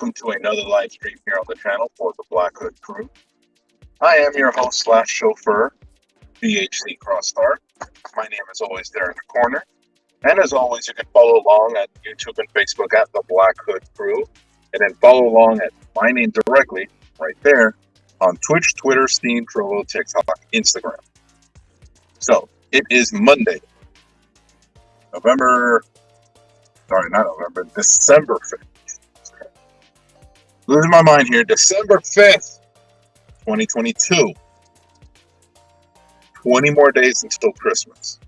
welcome to another live stream here on the channel for the Black Hood Crew. I am your host slash chauffeur, BHCxDark. My name is always there in the corner. And as always, you can follow along at YouTube and Facebook at the Black Hood Crew. And then follow along at my name directly, right there, on Twitch, Twitter, Steam, Trovo, TikTok, Instagram. So, it is Monday, December 5th. Losing my mind here, December 5th, 2022. 20 more days until Christmas.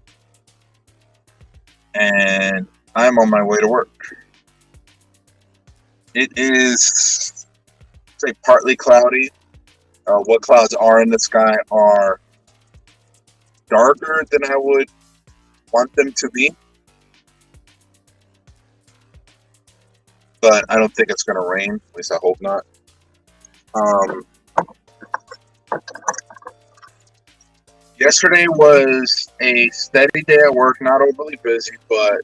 And I'm on my way to work. It is, say, partly cloudy. What clouds are in the sky are darker than I would want them to be. But I don't think it's going to rain. At least I hope not. Yesterday was a steady day at work, not overly busy, but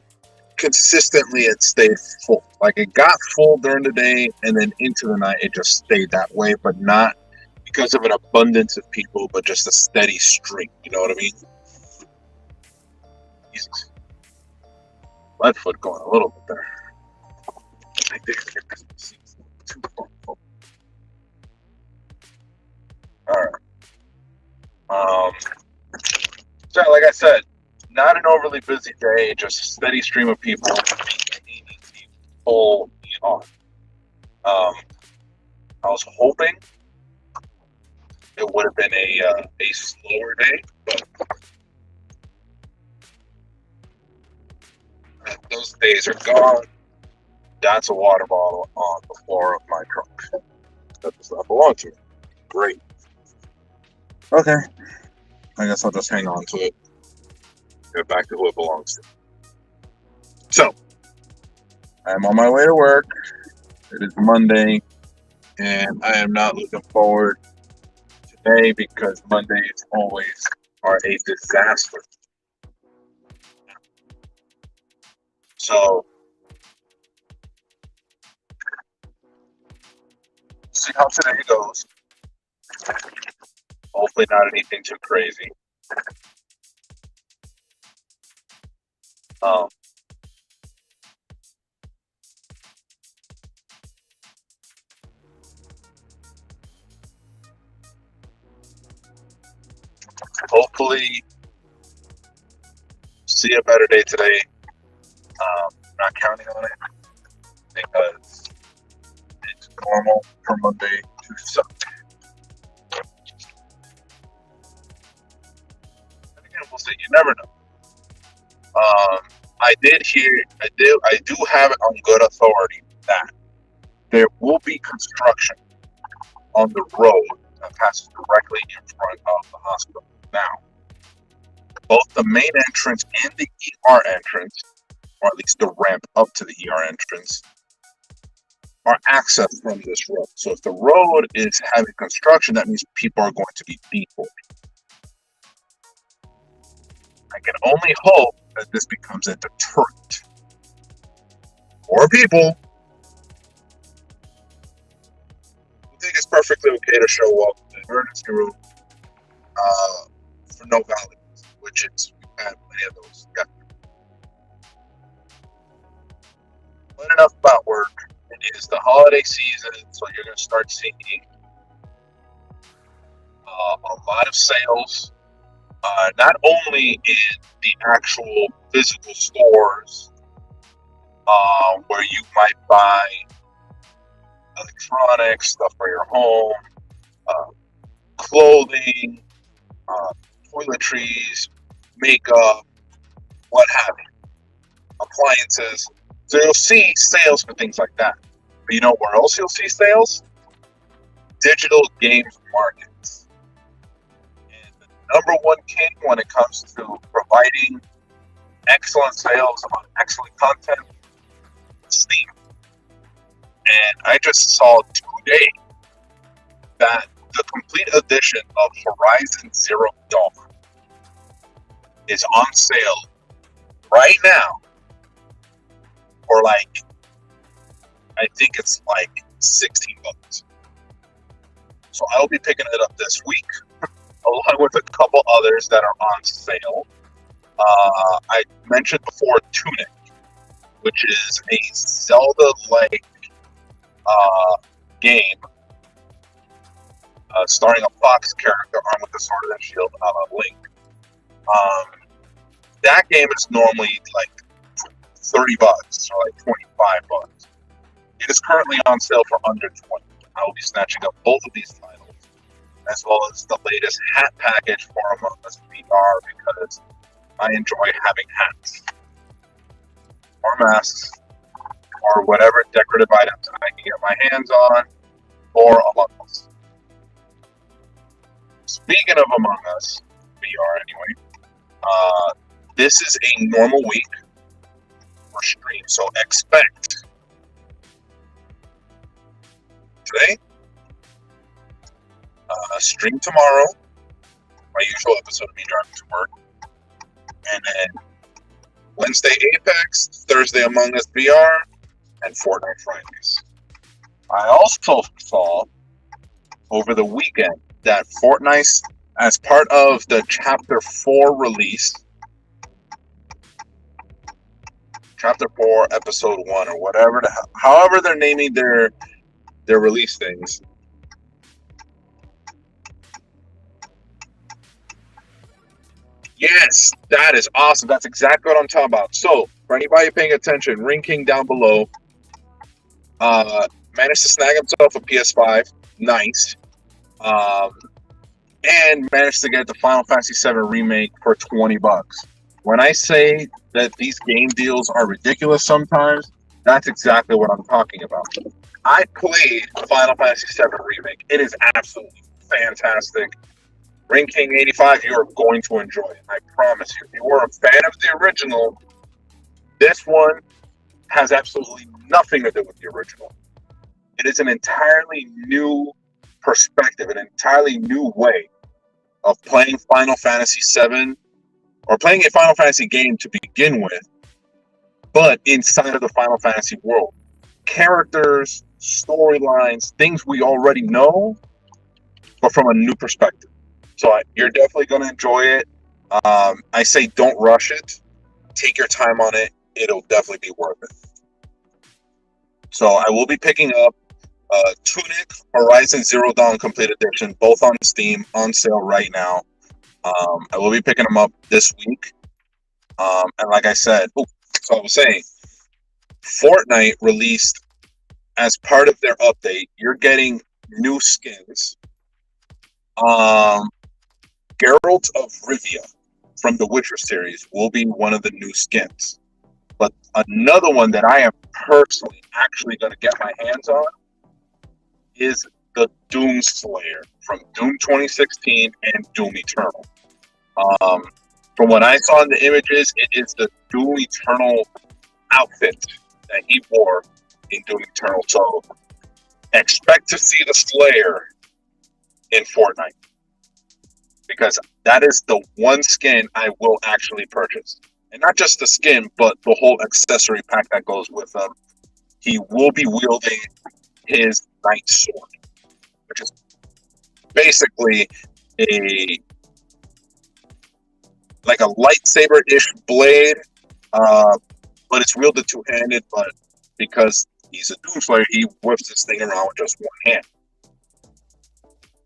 consistently it stayed full. Like it got full during the day and then into the night it just stayed that way, but not because of an abundance of people, but just a steady stream. You know what I mean? Jesus. Lead foot going a little bit there. I think it's too far. Alright. So like I said, not an overly busy day, just a steady stream of people full on. I was hoping it would have been a slower day, but those days are gone. That's a water bottle on the floor of my truck. That does not belong to me. Great. Okay. I guess I'll just hang on to it. Get back to who it belongs to. So, I'm on my way to work. It is Monday, and I am not looking forward today because Mondays always are a disaster. So, see how today goes. Hopefully not anything too crazy. Hopefully see a better day today. Not counting on it because it's normal for Monday to suck. And again, we'll see. You never know. I do have it on good authority that there will be construction on the road that passes directly in front of the hospital. Now, both the main entrance and the ER entrance, or at least the ramp up to the ER entrance, are accessed from this road. So if the road is having construction, that means people are going to be deported. I can only hope that this becomes a deterrent. More people who think it's perfectly okay to show up in the emergency room for no valid reason, which is, we've had many of those. Yeah. But enough about work. It is the holiday season, so you're going to start seeing a lot of sales. Not only in the actual physical stores where you might buy electronics, stuff for your home, clothing, toiletries, makeup, what have you, appliances. So you'll see sales for things like that. But you know where else you'll see sales? Digital games markets. Number one king when it comes to providing excellent sales on excellent content, Steam. And I just saw today that the complete edition of Horizon Zero Dawn is on sale right now for like, I think it's like $16. So I will be picking it up this week, along with a couple others that are on sale. I mentioned before Tunic, which is a Zelda-like game starring a fox character armed with a sword and shield a la Link. That game is normally like $30 or like $25. It is currently on sale for under $20. I will be snatching up both of these titles, as well as the latest hat package for Among Us VR, because I enjoy having hats or masks or whatever decorative items I can get my hands on for Among Us. Speaking of Among Us VR, anyway, this is a normal week for stream, so expect today, stream tomorrow, my usual episode of me driving to work, and then Wednesday Apex, Thursday Among Us VR, and Fortnite Fridays. I also saw over the weekend that Fortnite, as part of the Chapter 4 release, Chapter 4, Episode 1, or whatever, however they're naming their release things, yes, that is awesome. That's exactly what I'm talking about. So, for anybody paying attention, Ring King down below managed to snag himself a PS5. Nice. And managed to get the Final Fantasy VII Remake for $20. When I say that these game deals are ridiculous sometimes, that's exactly what I'm talking about. I played Final Fantasy VII Remake. It is absolutely fantastic. Ring King 85, you are going to enjoy it. I promise you. If you were a fan of the original, this one has absolutely nothing to do with the original. It is an entirely new perspective, an entirely new way of playing Final Fantasy VII, or playing a Final Fantasy game to begin with, but inside of the Final Fantasy world. Characters, storylines, things we already know, but from a new perspective. So you're definitely going to enjoy it. I say don't rush it. Take your time on it. It'll definitely be worth it. So I will be picking up Tunic, Horizon Zero Dawn Complete Edition, both on Steam, on sale right now. I will be picking them up this week. And like I said, so I was saying, Fortnite released, as part of their update, you're getting new skins. Geralt of Rivia from the Witcher series will be one of the new skins. But another one that I am personally actually going to get my hands on is the Doom Slayer from Doom 2016 and Doom Eternal. From what I saw in the images, it is the Doom Eternal outfit that he wore in Doom Eternal. So expect to see the Slayer in Fortnite, because that is the one skin I will actually purchase. And not just the skin, but the whole accessory pack that goes with them. He will be wielding his Knight Sword, which is basically like a lightsaber-ish blade, but it's wielded two-handed, but because he's a Doom Slayer, he whips this thing around with just one hand.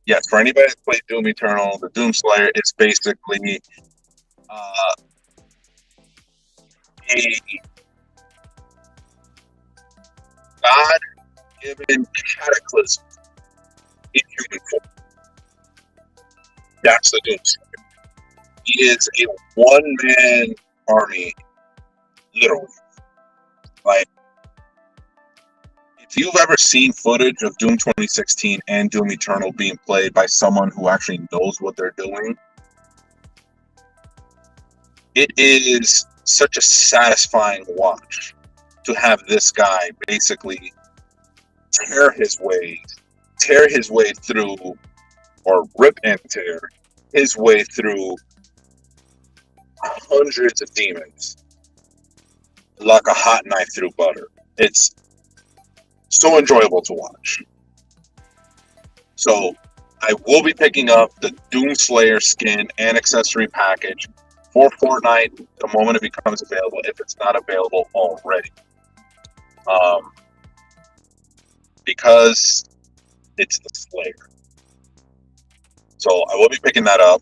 Yes, for anybody that's played Doom Eternal, the Doom Slayer is basically a God-given cataclysm in human form. That's the Doom Slayer. He is a one-man army, literally. Like, if you've ever seen footage of Doom 2016 and Doom Eternal being played by someone who actually knows what they're doing, it is such a satisfying watch to have this guy basically tear his way through, or rip and tear his way through hundreds of demons like a hot knife through butter. It's so enjoyable to watch. So I will be picking up the Doomslayer skin and accessory package for Fortnite the moment it becomes available, if it's not available already. Because it's the Slayer. So I will be picking that up.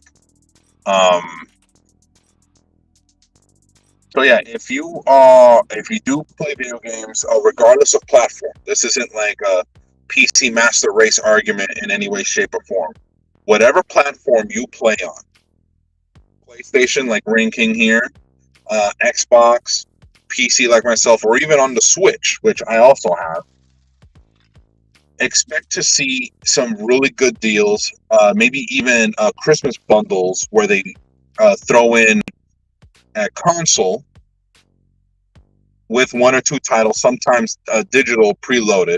So yeah, if you do play video games, regardless of platform, this isn't like a PC master race argument in any way, shape, or form. Whatever platform you play on, PlayStation like Ring King here, Xbox, PC like myself, or even on the Switch, which I also have, expect to see some really good deals, maybe even Christmas bundles where they throw in a console with one or two titles, sometimes digital preloaded.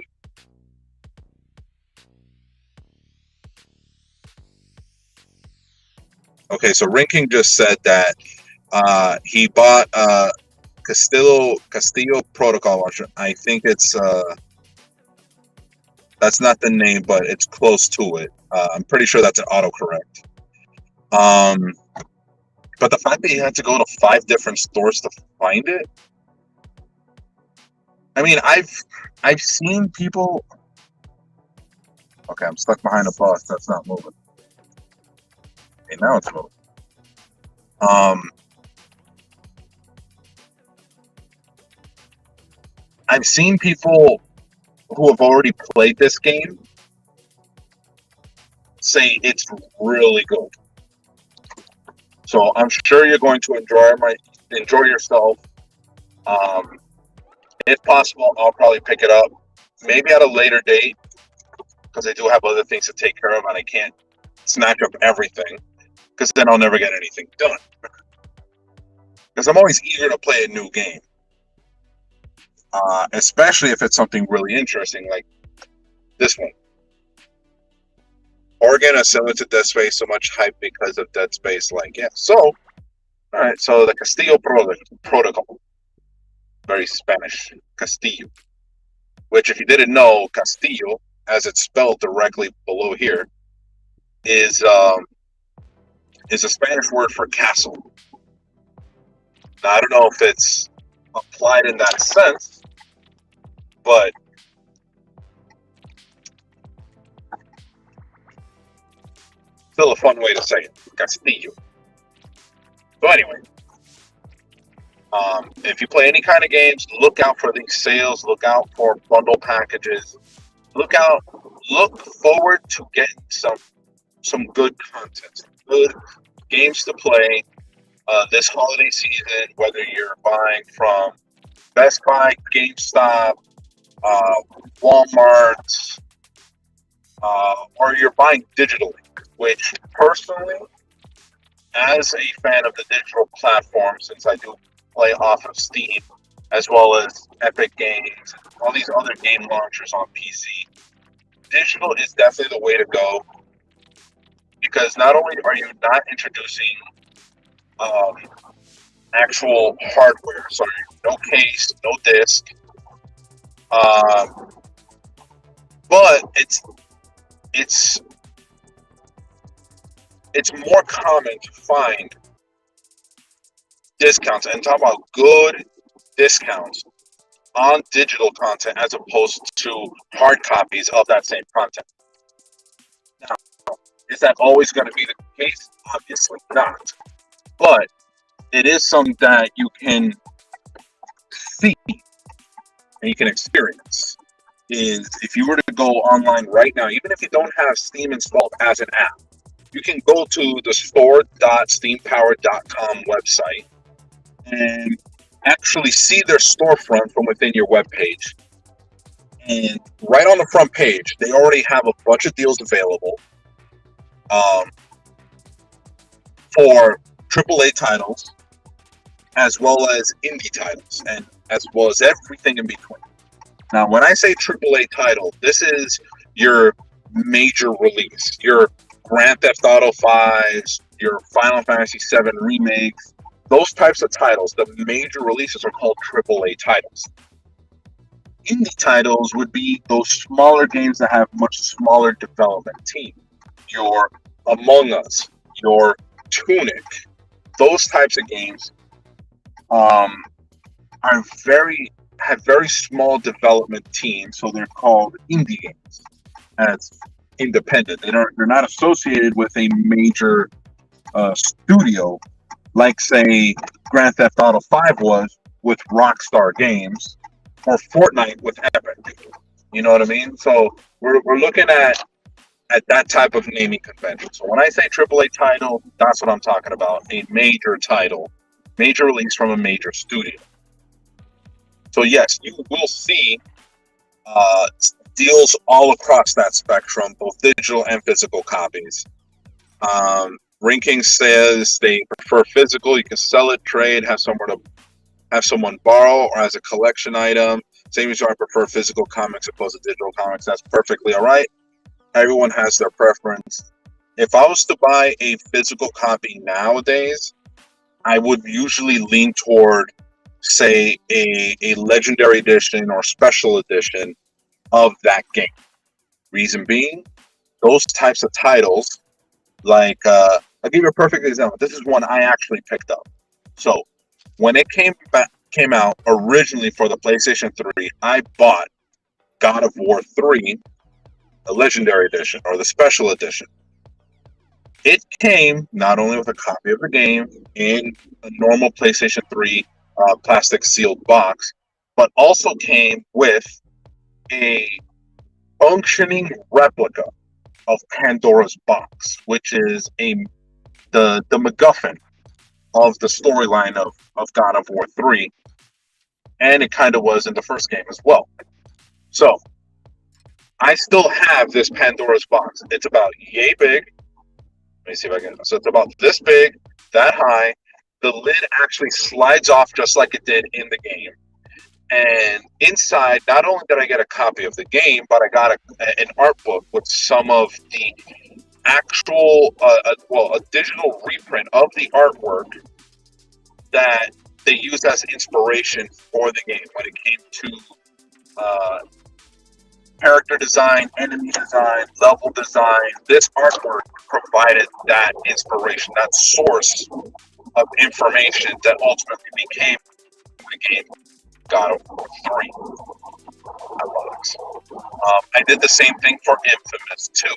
Okay, so Rinking just said that he bought Castillo Protocol. I think it's that's not the name, but it's close to it. I'm pretty sure that's an autocorrect. But the fact that you had to go to 5 different stores to find it, I mean, I've seen people. Okay, I'm stuck behind a bus that's not moving. Okay, now it's moving. I've seen people who have already played this game say it's really good. So I'm sure you're going to enjoy yourself. If possible, I'll probably pick it up, maybe at a later date, because I do have other things to take care of, and I can't snatch up everything, because then I'll never get anything done. Because I'm always eager to play a new game, especially if it's something really interesting like this one. Oregon is similar to Dead Space, so much hype because of Dead Space. Like, yeah. So, all right. So the Castillo Protocol, very Spanish, Castillo. Which, if you didn't know, Castillo, as it's spelled directly below here, is a Spanish word for castle. Now, I don't know if it's applied in that sense, but still a fun way to say it, Castillo. So anyway, if you play any kind of games, look out for these sales. Look out for bundle packages. Look forward to getting some good content, some good games to play this holiday season. Whether you're buying from Best Buy, GameStop, Walmart, or you're buying digitally, which personally, as a fan of the digital platform, since I do play off of Steam, as well as Epic Games, all these other game launchers on PC, digital is definitely the way to go, because not only are you not introducing actual hardware, so no case, no disc, but it's more common to find discounts, and talk about good discounts on digital content as opposed to hard copies of that same content. Now, is that always going to be the case? Obviously not. But it is something that you can see and you can experience. Is if you were to go online right now, even if you don't have Steam installed as an app, you can go to the store.steampower.com website and actually see their storefront from within your web page. And right on the front page, they already have a bunch of deals available for AAA titles, as well as indie titles, and as well as everything in between. Now, when I say AAA title, this is your major release, your Grand Theft Auto 5s, your Final Fantasy 7 remakes, those types of titles. The major releases are called AAA titles. Indie titles would be those smaller games that have much smaller development team. Your Among Us, your Tunic, those types of games um, are have very small development teams, so they're called indie games. As independent, they're not associated with a major studio like say Grand Theft Auto 5 was with Rockstar Games or Fortnite with Epic. You know what I mean? So we're looking at that type of naming convention. So when I say AAA title, that's what I'm talking about. A major title, major release from a major studio. So yes, you will see uh, deals all across that spectrum, both digital and physical copies. Ranking says they prefer physical. You can sell it, trade, have someone borrow, or as a collection item. Same as I prefer physical comics opposed to digital comics. That's perfectly all right. Everyone has their preference. If I was to buy a physical copy nowadays, I would usually lean toward, say, a legendary edition or special edition of that game. Reason being, those types of titles, like I'll give you a perfect example. This is one I actually picked up. So when it came out originally for the PlayStation 3, I bought God of War 3, the Legendary Edition or the Special Edition. It came not only with a copy of the game in a normal PlayStation 3 plastic sealed box, but also came with a functioning replica of Pandora's Box, which is the MacGuffin of the storyline of God of War 3, and it kind of was in the first game as well. So I still have this Pandora's Box. It's about yay big. Let me see if I can. So it's about this big, that high. The lid actually slides off just like it did in the game. And inside, not only did I get a copy of the game, but I got an art book with some of the actual, a digital reprint of the artwork that they used as inspiration for the game when it came to character design, enemy design, level design. This artwork provided that inspiration, that source of information that ultimately became the game God of War 3. I did the same thing for Infamous 2.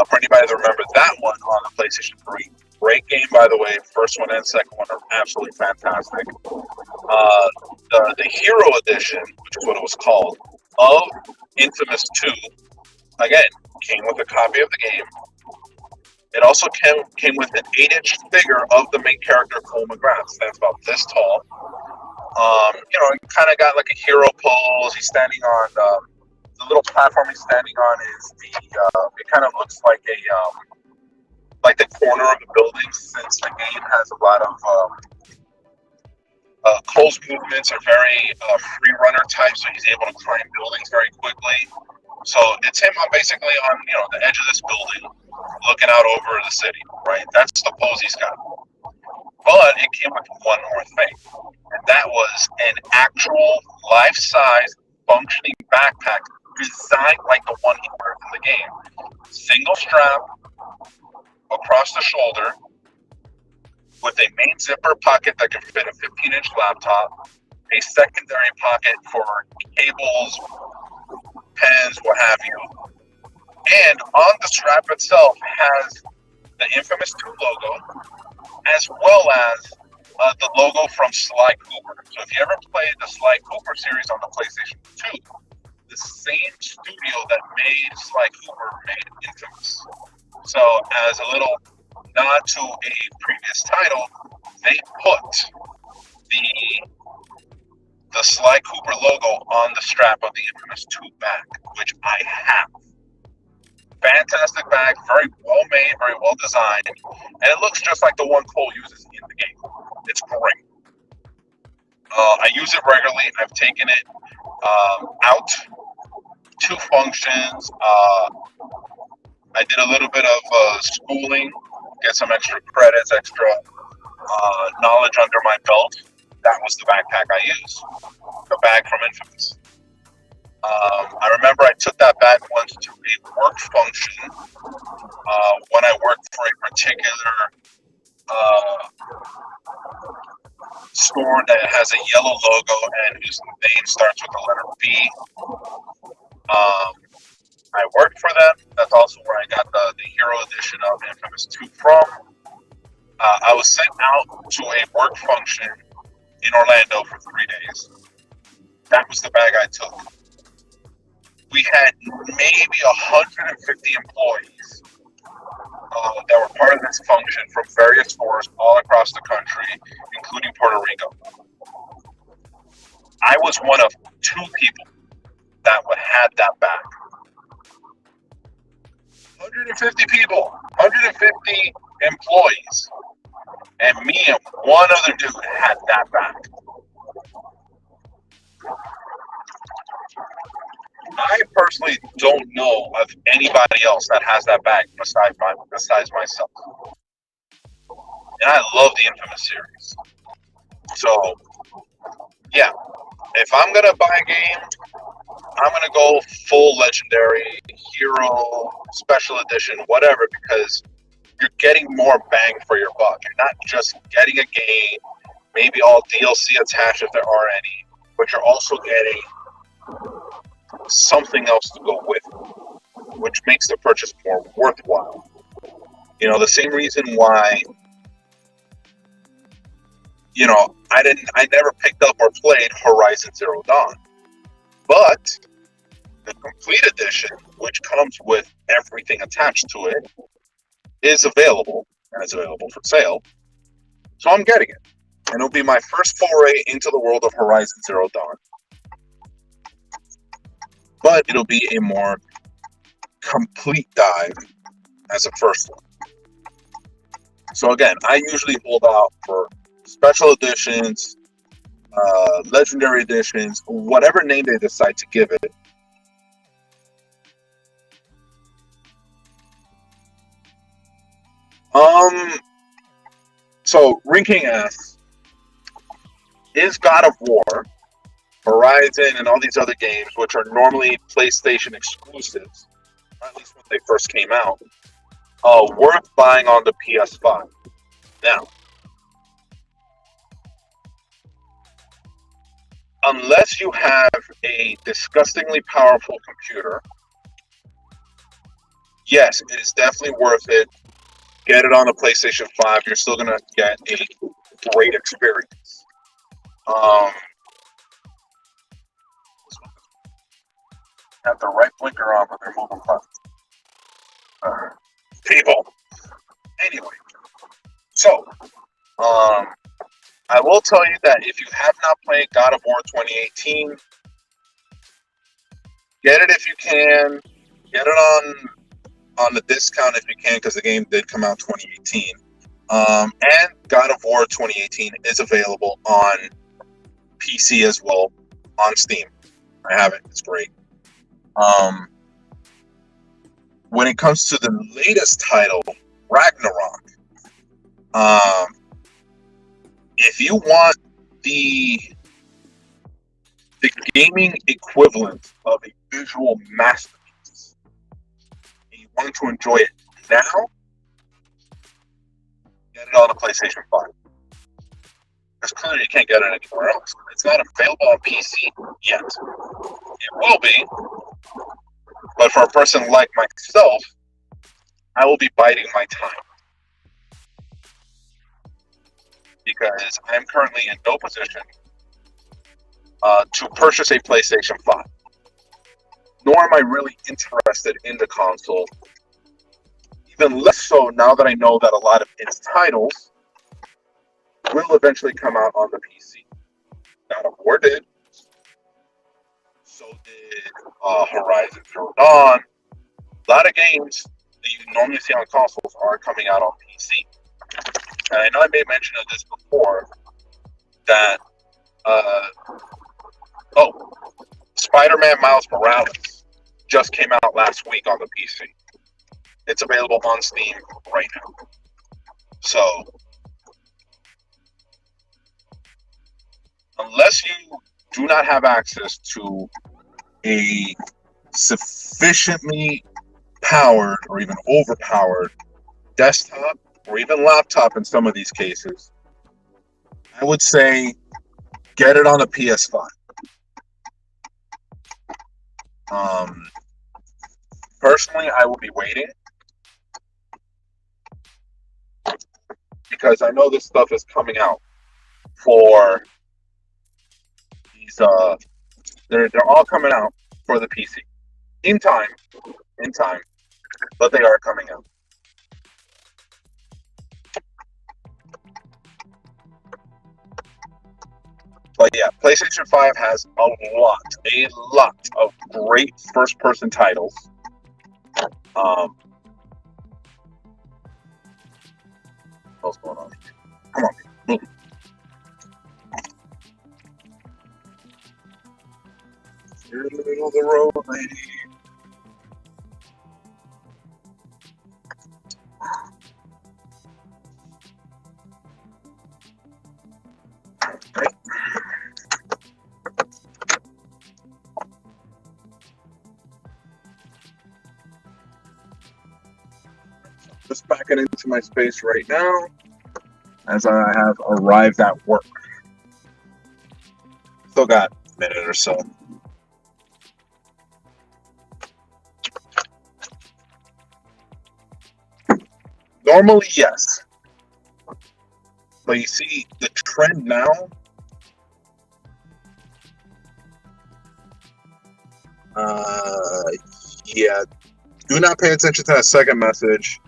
For anybody that remember that one on the PlayStation 3, great game, by the way. First one and second one are absolutely fantastic. The Hero Edition, which is what it was called, of Infamous 2, again, came with a copy of the game. It also came with an 8-inch figure of the main character, Cole McGrath. Stands about this tall. He kind of got like a hero pose. He's standing on the little platform he's standing on is it kind of looks like like the corner of the building, since the game has a lot of Cole's movements are very free runner type, so he's able to climb buildings very quickly. So it's him basically on the edge of this building, looking out over the city. Right, that's the pose he's got. But it came with one more thing, and that was an actual life-size functioning backpack designed like the one he wears in the game. Single strap across the shoulder with a main zipper pocket that can fit a 15-inch laptop, a secondary pocket for cables, pens, what have you. And on the strap itself has the Infamous 2 logo, as well as the logo from Sly Cooper. So if you ever played the Sly Cooper series on the PlayStation 2, the same studio that made Sly Cooper made Infamous. So as a little nod to a previous title, they put the Sly Cooper logo on the strap of the Infamous 2 bag, which I have. Fantastic bag, very well made, very well designed, and it looks just like the one Cole uses in the game. It's great. I use it regularly. I've taken it out to functions. I did a little bit of schooling, get some extra credits, extra knowledge under my belt. That was the backpack I used, the bag from Infamous. I remember I took that bag once to a work function when I worked for a particular uh, store that has a yellow logo and whose name starts with the letter B. Um, I worked for them. That's also where I got the Hero Edition of Infamous 2 from. I was sent out to a work function in Orlando for 3 days. That was the bag I took. We had maybe 150 employees that were part of this function from various stores all across the country, including Puerto Rico. I was one of 2 people that would have that bag. 150 people, 150 employees, and me and one other dude had that bag. I personally don't know of anybody else that has that bag besides myself. And I love the Infamous series. So, yeah, if I'm going to buy a game, I'm going to go full Legendary, Hero, Special Edition, whatever, because you're getting more bang for your buck. You're not just getting a game, maybe all DLC attached if there are any, but you're also getting something else to go with it, which makes the purchase more worthwhile. You know, the same reason why, you know, I never picked up or played Horizon Zero Dawn. But the complete edition, which comes with everything attached to it, is available, and it's available for sale. So I'm getting it. And it'll be my first foray into the world of Horizon Zero Dawn. But it'll be a more complete dive as a first one. So again, I usually hold out for special editions, legendary editions, whatever name they decide to give it. So ranking S is God of War, Horizon, and all these other games, which are normally PlayStation exclusives, or at least when they first came out, worth buying on the PS5. Now, unless you have a disgustingly powerful computer, yes, it is definitely worth it. Get it on the PlayStation 5. You're still going to get a great experience. Have the right blinker on, but they're moving fast. People. Anyway, so I will tell you that if you have not played God of War 2018, get it if you can. Get it on the discount if you can, because the game did come out 2018. And God of War 2018 is available on PC as well on Steam. I have it. It's great. When it comes to the latest title, Ragnarok, if you want the gaming equivalent of a visual masterpiece, and you want to enjoy it now, get it on the PlayStation 5. Because clearly you can't get it anywhere else. It's not available on PC yet. It will be, but for a person like myself, I will be biding my time. Because I'm currently in no position to purchase a PlayStation 5. Nor am I really interested in the console. Even less so now that I know that a lot of its titles will eventually come out on the PC. God of War did. So did Horizon Zero Dawn. A lot of games that you normally see on consoles are coming out on PC. And I know I made mention of this before, that Spider-Man Miles Morales just came out last week on the PC. It's available on Steam right now. So, unless you do not have access to a sufficiently powered or even overpowered desktop or even laptop in some of these cases, I would say get it on a PS5. Personally, I will be waiting because I know this stuff is coming out for these. They're all coming out for the PC in time, but they are coming out. But yeah, PlayStation 5 has a lot of great first-person titles. What's going on? Come on, move. You're in the middle of the road, lady. Just backing into my space right now as I have arrived at work. Still got a minute or so. Normally, yes. But you see, the trend now yeah, do not pay attention to that second message.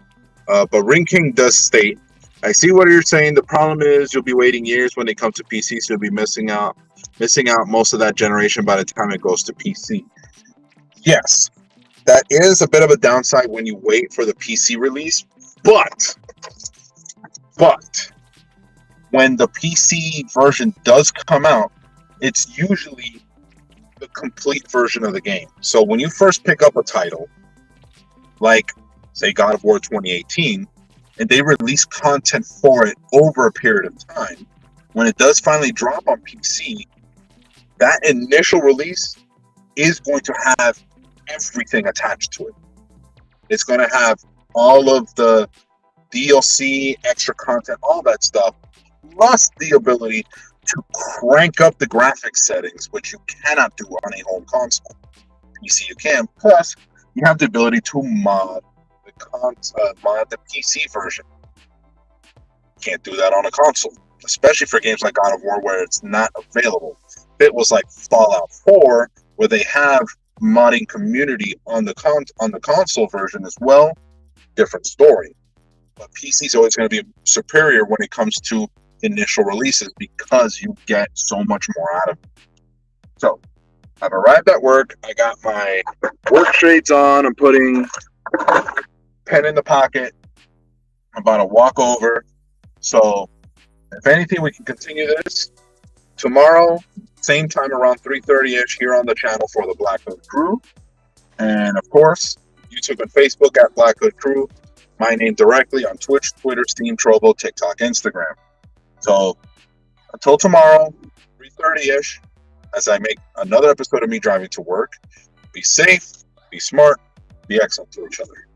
But Ring King does state, I see what you're saying. The problem is you'll be waiting years when it comes to PC, so you'll be missing out most of that generation by the time it goes to PC. Yes, that is a bit of a downside when you wait for the PC release, but when the PC version does come out, it's usually the complete version of the game. So when you first pick up a title, like say God of War 2018, and they release content for it over a period of time, when it does finally drop on PC, that initial release is going to have everything attached to it. It's going to have all of the DLC, extra content, all that stuff, plus the ability to crank up the graphics settings, which you cannot do on a home console. PC you can. Plus, you have the ability to mod the PC version. Can't do that on a console, especially for games like God of War where it's not available. If it was like Fallout 4, where they have modding community on the console version as well, different story. But PC is always going to be superior when it comes to initial releases because you get so much more out of it. So, I've arrived at work. I got my work shades on. I'm putting pen in the pocket. I'm about to walk over. So, if anything, we can continue this tomorrow, same time around 3:30ish here on the channel for the Black Hood Crew. And of course, YouTube and Facebook at Black Hood Crew. My name directly on Twitch, Twitter, Steam, Trovo, TikTok, Instagram. So, until tomorrow, 3:30ish, as I make another episode of me driving to work, be safe, be smart, be excellent to each other.